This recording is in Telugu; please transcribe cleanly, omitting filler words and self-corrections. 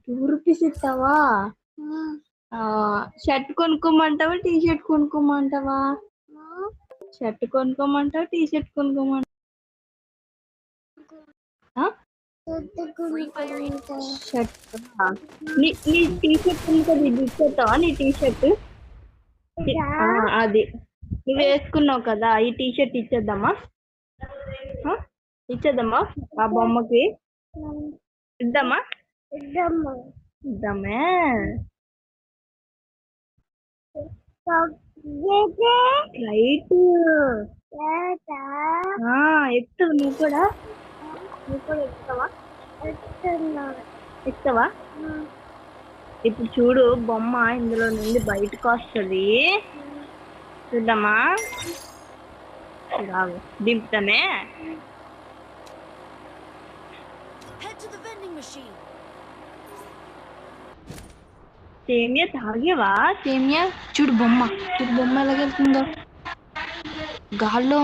₹2 ఇస్తావా? షర్ట్ కొనుక్కోమంటావా, టీ షర్ట్ కొనుక్కోమంటావా? షర్ట్ కొనుక్కోమంటావా, టీ షర్ట్ కొనుక్కోమంటావా? షర్ట్ నీ టీ షర్ట్ ఉంటుంది, ఇది ఇచ్చేస్తావా? నీ టీ షర్ట్ అది నువ్వు వేసుకున్నావు కదా, ఈ టీ షర్ట్ ఇచ్చేద్దామా? ఇచ్చేద్దామా ఆ బొమ్మకి? ఇద్దామా? ఇద్దామే. రైట్, ఎక్కువ నువ్వు కూడా ఎక్కువా? ఇప్పుడు చూడు, బొమ్మ ఇందులో నుండి బయటకు వస్తుంది. చూద్దామా? దింపుతానే. సేమియా తాగేవా? సేమియా చూడు, బొమ్మ ఎలాగెళ్తుందో గాల్లో.